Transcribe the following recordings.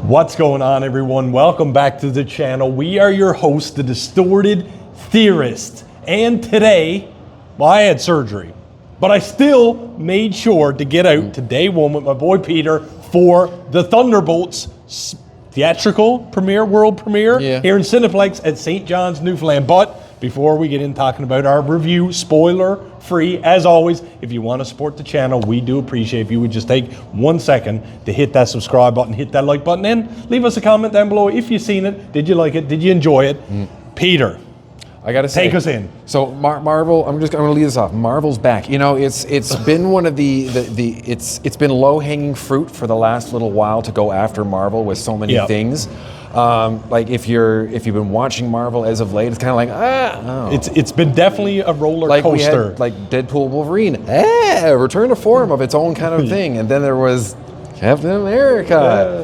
What's going on, everyone? Welcome back to the channel. We are your hosts, the Distorted Theorists. And today, well, I had surgery, but I still made sure to get out to day one with my boy Peter for the Thunderbolts theatrical premiere, world premiere here in Cineplex at St. John's, Newfoundland. But before we get in talking about our review, spoiler free, as always, if you want to support the channel, we do appreciate if you would just take 1 second to hit that subscribe button, hit that like button, and leave us a comment down below if you've seen it. Did you like it? Did you enjoy it? Peter, I gotta say, take us in. So Marvel, I'm gonna leave this off. Marvel's back. You know, it's been one of it's been low hanging fruit for the last little while to go after Marvel with so many things. Like if you've been watching Marvel as of late, it's kind of like It's been definitely a roller like coaster. We had, like Deadpool, Wolverine, return to form of its own kind of thing, and then there was Captain America.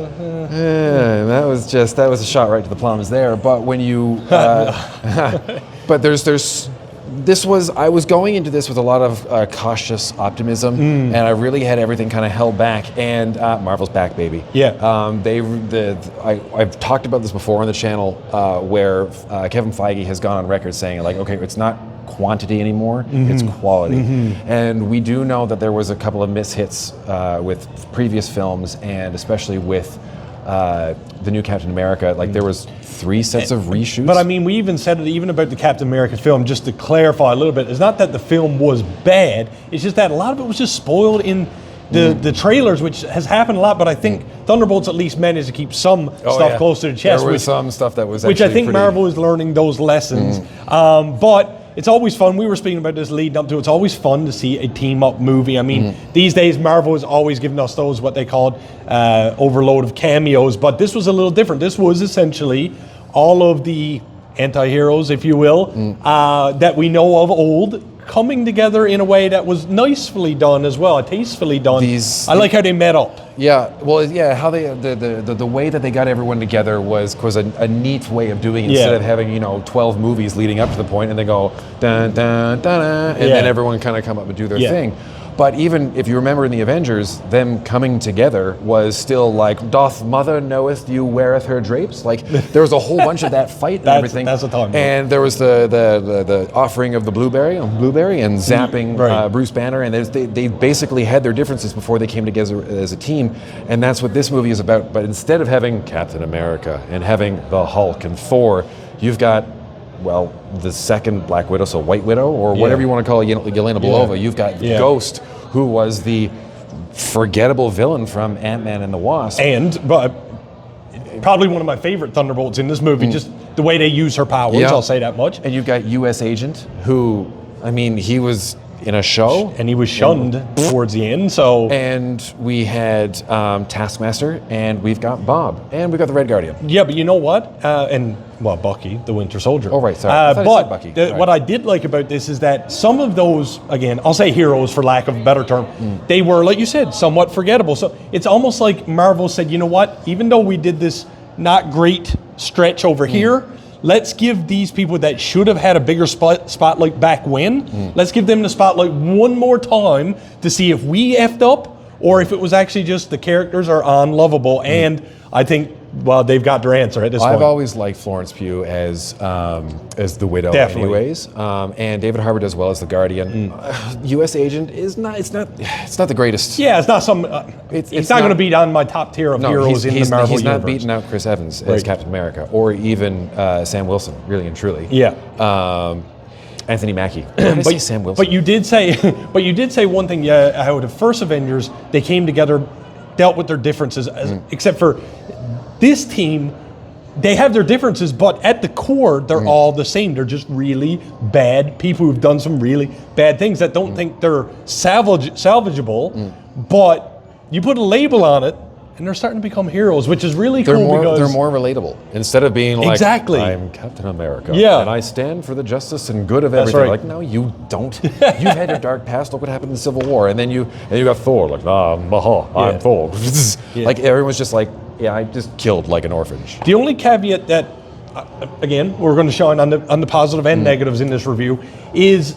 That was a shot right to the plums there. But when you, but I was going into this with a lot of cautious optimism, and I really had everything kind of held back. And Marvel's back, baby. Yeah. I've talked about this before on the channel, where Kevin Feige has gone on record saying, like, okay, it's not quantity anymore, it's quality. And we do know that there was a couple of mishits with previous films, and especially with the new Captain America. Like there was 3 sets of reshoots. But I mean, we even said it even about the Captain America film, just to clarify a little bit. It's not that the film was bad, it's just that a lot of it was just spoiled in the trailers, which has happened a lot, but I think Thunderbolts at least managed to keep some stuff close to the chest. There was some stuff that was which I think Marvel is learning those lessons. But it's always fun. We were speaking about this leading up to it. It's always fun to see a team-up movie. I mean, these days Marvel is always giving us those, what they called overload of cameos, but this was a little different. This was essentially all of the anti-heroes, if you will, that we know of old, coming together in a way that was nicely done as well, tastefully done. I like how they met up. Yeah, well, yeah, how they the way that they got everyone together was a neat way of doing it. Instead of having 12 movies leading up to the point, and they go dun dun dun, and then everyone kind of come up and do their thing. But even if you remember in the Avengers, them coming together was still like, doth mother knoweth you weareth her drapes? Like there was a whole bunch of that fight and everything. That's what I'm talking about. And there was the offering of the blueberry and zapping Bruce Banner, and they basically had their differences before they came together as a team, and that's what this movie is about. But instead of having Captain America and having the Hulk and Thor, you've got, well, the second Black Widow, so White Widow, or whatever you want to call it, Yelena Belova. You've got Ghost, who was the forgettable villain from Ant-Man and the Wasp. But probably one of my favorite Thunderbolts in this movie, just the way they use her powers, I'll say that much. And you've got U.S. Agent, who, I mean, he was in a show. And he was shunned towards the end, so. And we had Taskmaster, and we've got Bob, and we've got the Red Guardian. Yeah, but you know what? Bucky, the Winter Soldier. Oh, right, sorry. I thought you said Bucky. What I did like about this is that some of those, again, I'll say heroes for lack of a better term, they were, like you said, somewhat forgettable. So it's almost like Marvel said, you know what? Even though we did this not great stretch over here, let's give these people that should have had a bigger spotlight back when, let's give them the spotlight one more time to see if we effed up or if it was actually just the characters are unlovable. And I think, well, they've got their answer at this point. I've always liked Florence Pugh as the Widow, anyways. And David Harbour does well as the Guardian. U.S. Agent is not. It's not the greatest. Yeah, it's not some. It's not going to beat on my top tier of heroes in the Marvel universe. He's not beating out Chris Evans as Captain America, or even Sam Wilson, really and truly. Yeah. Anthony Mackie. But Sam Wilson. But you did say one thing. Yeah, how the first Avengers, they came together, dealt with their differences, except for this team. They have their differences, but at the core, they're all the same. They're just really bad people who've done some really bad things that don't think they're salvageable. But you put a label on it, and they're starting to become heroes, which is really cool because they're more relatable. Instead of being like, I'm Captain America, and I stand for the justice and good of everything. Like, no, you don't. You've had your dark past. Look what happened in the Civil War, and then you got Thor. Like, I'm Thor. Like everyone's just like, I just killed like an orphanage. The only caveat that, again, we're going to shine on the positive and negatives in this review is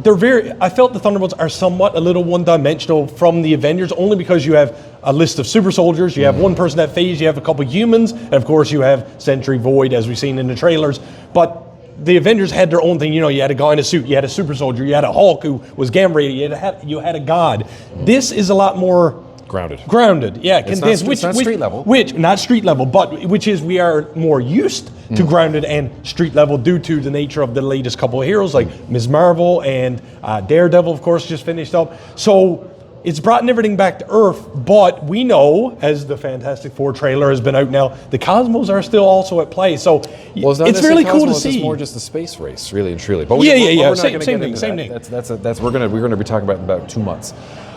I felt the Thunderbolts are somewhat a little one-dimensional from the Avengers, only because you have a list of super soldiers. You have one person that phase. You have a couple humans, and of course you have Sentry, Void, as we've seen in the trailers. But the Avengers had their own thing. You know, you had a guy in a suit. You had a super soldier. You had a Hulk who was gamma radiated. You had a god. This is a lot more grounded, yeah, condensed. It's not street level. Not street level, but which is we are more used to grounded and street level due to the nature of the latest couple of heroes like Ms. Marvel and Daredevil, of course, just finished up. So it's brought everything back to Earth, but we know, as the Fantastic Four trailer has been out now, the cosmos are still also at play. So it's really cool to see. It's more just the space race, really and truly. But yeah. Same thing. We're going to be talking about in about 2 months.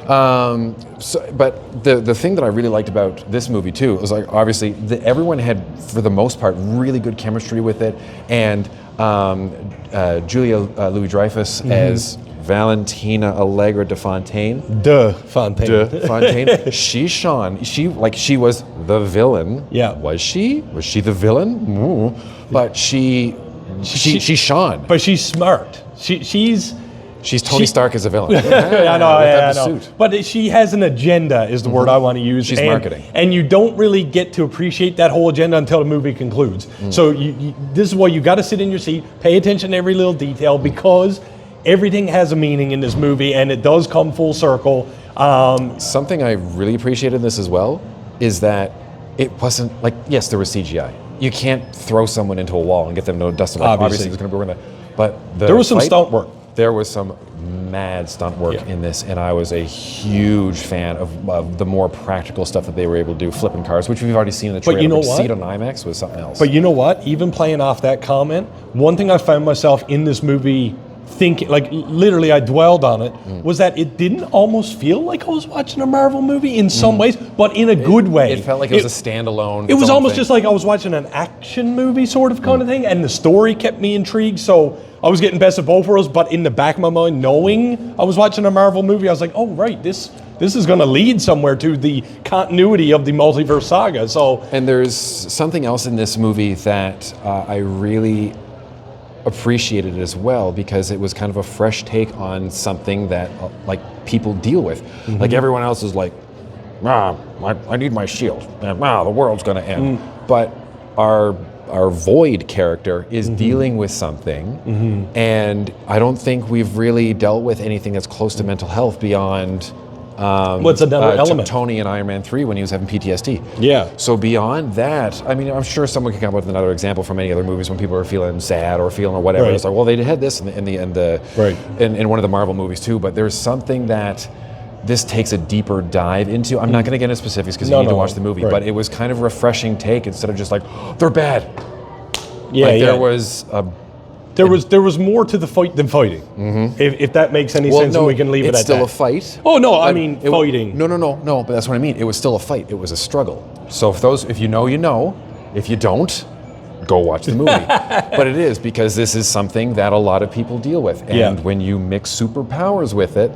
But the thing that I really liked about this movie too was like obviously everyone had for the most part really good chemistry with it, and Julia Louis-Dreyfus as Valentina Allegra de Fontaine. She shone. She was the villain. Yeah. Was she the villain? But she shone. But she's smart. She's Tony Stark as a villain. I know. Suit. But she has an agenda, is the word I want to use. She's marketing. And you don't really get to appreciate that whole agenda until the movie concludes. So this is why you got to sit in your seat, pay attention to every little detail, because everything has a meaning in this movie, and it does come full circle. Something I really appreciated in this as well is that it wasn't like, yes, there was CGI. You can't throw someone into a wall and get them to dust them off. Obviously, there's going to be work. But there was some stunt work. There was some mad stunt work in this, and I was a huge fan of the more practical stuff that they were able to do, flipping cars, which we've already seen in the trailer. But you know what? what? See it on IMAX was something else. But you know what? Even playing off that comment, one thing I found myself in this movie thinking, like literally I dwelled on it, was that it didn't almost feel like I was watching a Marvel movie in some ways, but in a good way. It felt like it was a standalone. It was almost just like I was watching an action movie sort of kind of thing, and the story kept me intrigued, so I was getting best of both worlds, but in the back of my mind, knowing I was watching a Marvel movie, I was like, oh right, this is going to lead somewhere to the continuity of the multiverse saga. So, and there's something else in this movie that I really appreciated as well, because it was kind of a fresh take on something that like people deal with. Like everyone else is like, I need my shield, and the world's going to end. But our Void character is dealing with something, and I don't think we've really dealt with anything that's close to mental health beyond what's another element? Tony in Iron Man 3 when he was having PTSD. Yeah. So beyond that, I mean, I'm sure someone can come up with another example from any other movies when people are feeling sad or feeling or whatever. Right. It's like, well, they had this in one of the Marvel movies too, but there's something that this takes a deeper dive into. I'm not going to get into specifics because you need to watch the movie, but it was kind of a refreshing take instead of just like, they're bad. Yeah, there was a... There was more to the fight than fighting. If that makes any sense, and we can leave it at that. It's still a fight. Oh no, I mean fighting. No. But that's what I mean. It was still a fight. It was a struggle. So if you know, you know. If you don't, go watch the movie. But it is, because this is something that a lot of people deal with, and when you mix superpowers with it.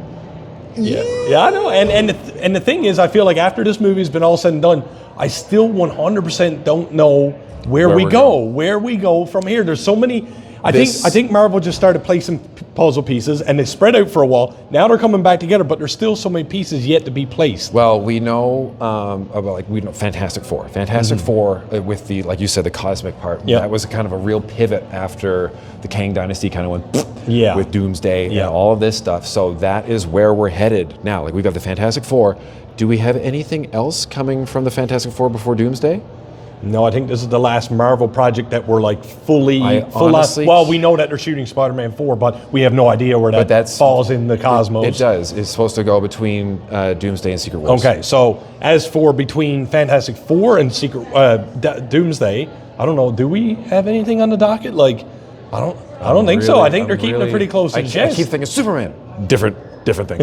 Yeah, I know. And the thing is, I feel like after this movie's been all said and done, I still 100% don't know where we go from here. There's so many. I think Marvel just started placing puzzle pieces, and they spread out for a while. Now they're coming back together, but there's still so many pieces yet to be placed. Well, we know Fantastic Four. Fantastic Four with the, like you said, the cosmic part. That was kind of a real pivot after the Kang Dynasty kind of went with Doomsday and all of this stuff. So that is where we're headed now. Like, we've got the Fantastic Four. Do we have anything else coming from the Fantastic Four before Doomsday? No, I think this is the last Marvel project that we're like full honestly, on. Well, we know that they're shooting Spider-Man 4, but we have no idea where that falls in the cosmos. It does. It's supposed to go between Doomsday and Secret Wars. Okay, so as for between Fantastic Four and Doomsday, I don't know. Do we have anything on the docket? Like, I don't think so. I think they're keeping it pretty close to the chest. I keep thinking Superman. Different thing.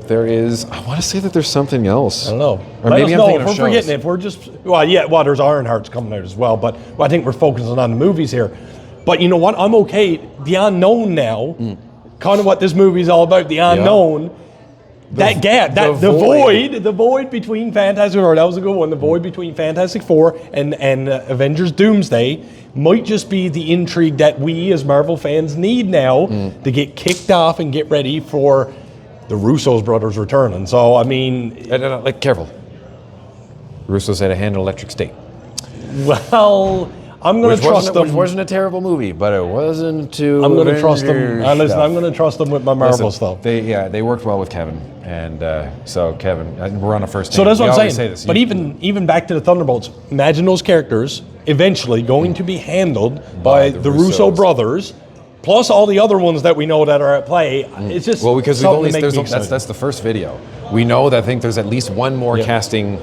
There is. I want to say that there's something else. I don't know. Or maybe I'm thinking of if we're forgetting. If we're just there's Ironheart's coming out as well. But I think we're focusing on the movies here. But you know what? I'm okay. The unknown now. Kind of what this movie is all about. The unknown. That gap, the void between Fantastic Four. That was a good one. The void between Fantastic Four and Avengers Doomsday might just be the intrigue that we as Marvel fans need now to get kicked off and get ready for the Russo's brothers returning. So I mean, like careful. Russo said a hand in Electric State. Well, I'm going to trust them. Which wasn't a terrible movie, but it wasn't too. I'm going to trust them. Listen, I'm going to trust them with my Marvel stuff. They worked well with Kevin, and so Kevin, we're on a first name. So that's what I'm saying. Say this. But even back to the Thunderbolts, imagine those characters eventually going to be handled by the Russo brothers, plus all the other ones that we know that are at play. It's just because that's the first video. We know that I think there's at least one more casting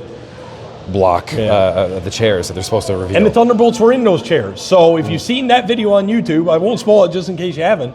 block the chairs that they're supposed to reveal. And the Thunderbolts were in those chairs. So if you've seen that video on YouTube, I won't spoil it just in case you haven't.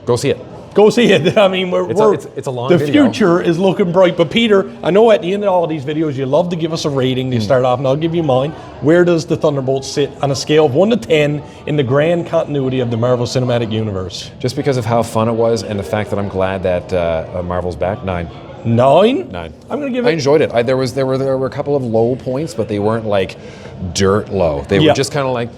Go see it. Go see it. I mean, it's a long the video. future is looking bright. But Peter, I know at the end of all these videos, you love to give us a rating to start off, and I'll give you mine. Where does the Thunderbolts sit on a scale of 1 to 10 in the grand continuity of the Marvel Cinematic Universe? Just because of how fun it was and the fact that I'm glad that Marvel's back, 9. 9? 9. I'm gonna give it. I enjoyed it. There were a couple of low points, but they weren't like dirt low. They were just kind of like,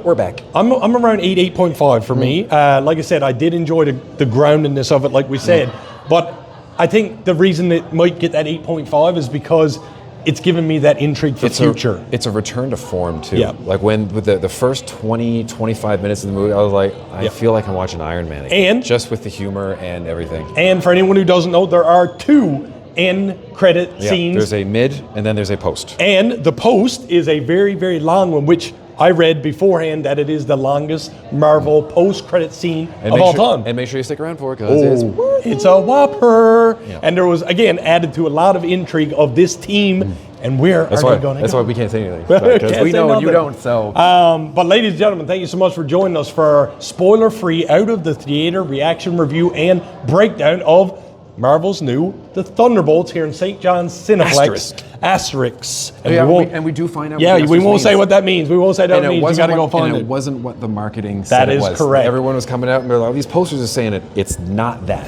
we're back. I'm around 8.5 for me. Like I said, I did enjoy the groundedness of it, like we said. But I think the reason it might get that 8.5 is because it's given me that intrigue for future. It's a return to form too. Yeah. Like with the first 20, 25 minutes of the movie, I was like, I feel like I'm watching Iron Man again. And just with the humor and everything. And for anyone who doesn't know, there are 2 end credit scenes. There's a mid and then there's a post. And the post is a very, very long one, which I read beforehand that it is the longest Marvel post-credit scene of all time. And make sure you stick around for it, because it's a whopper. Yeah. And there was, again, added to a lot of intrigue of this team and where are they going to go. That's why we can't say anything, because we know you don't. So, but ladies and gentlemen, thank you so much for joining us for our spoiler-free, out-of-the-theater reaction review and breakdown of Marvel's new The Thunderbolts here in St. John's Cineplex. Asterisk. And we do find out. Yeah, we won't say what that means. We won't say that means. You got to go find it. And it wasn't what the marketing said it was. That is correct. Everyone was coming out and they're like, these posters are saying it. It's not that.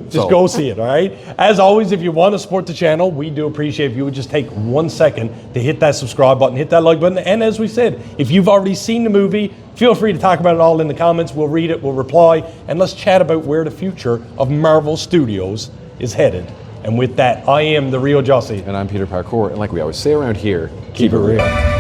Just go see it, all right? As always, if you want to support the channel, we do appreciate if you would just take 1 second to hit that subscribe button, hit that like button. And as we said, if you've already seen the movie, feel free to talk about it all in the comments. We'll read it, we'll reply, and let's chat about where the future of Marvel Studios is headed. And with that, I am the real Jussy. And I'm Peter Parkour. And like we always say around here, keep it real.